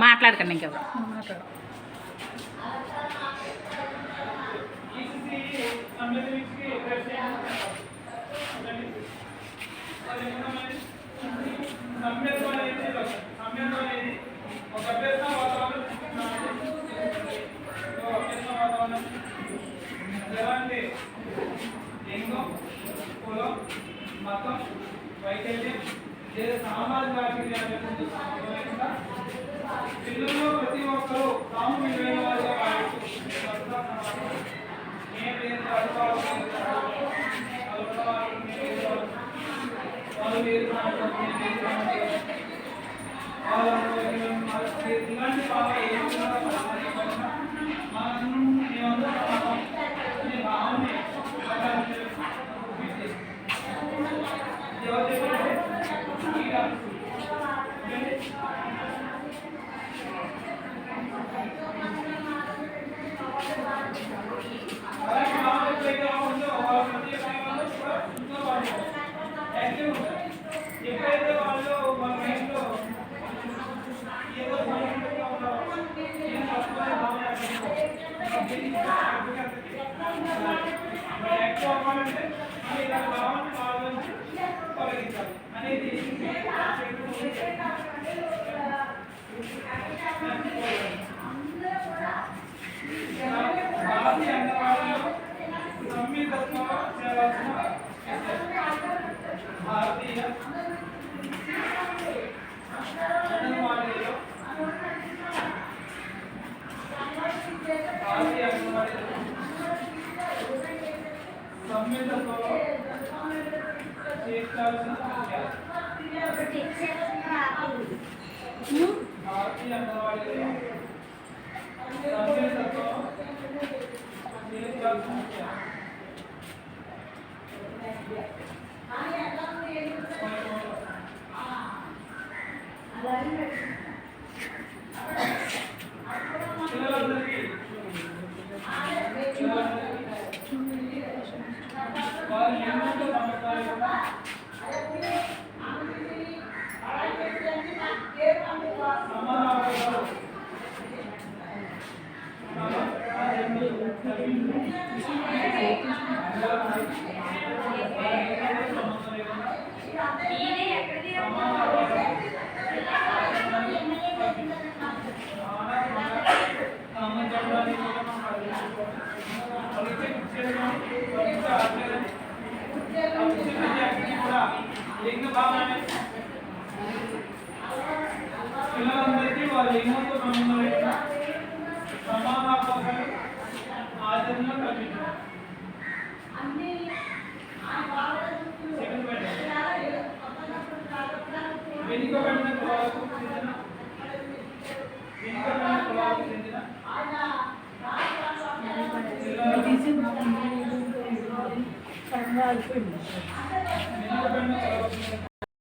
మాట్లాడకండి ఇంకెవరు మాట్లాడు. మతం వైకల్యం లేదా సామాజిక పిల్లల్లో ప్రతి ఒక్కరూ తాము విలువైన వారిగా భావిస్తూ ఇలాంటి ఎప్పుడైతే వాళ్ళు మన మైండ్లో ఏదో యాక్టివ్ అవ్వాలంటే ఇలాంటి భావాన్ని వాళ్ళ నుంచి తొలగించాలి అనేది భారతీయ అంగన్వాడీలో సంవిధత్వంలో చేయాల్సిన భారతీయ అంగన్వాడీలో సంవిధత్వంలో చేయాల్సిన భారతీయ అంగన్వాడీలో లింగ భావన పిల్లలందరికీ వాళ్ళ లింగంతో సంబంధం లేకుండా సమాన అవకాశాలు ఆచరణలో కల్పించారు. వెనుకబడిన కులాలకు చెందిన వెనుకబడిన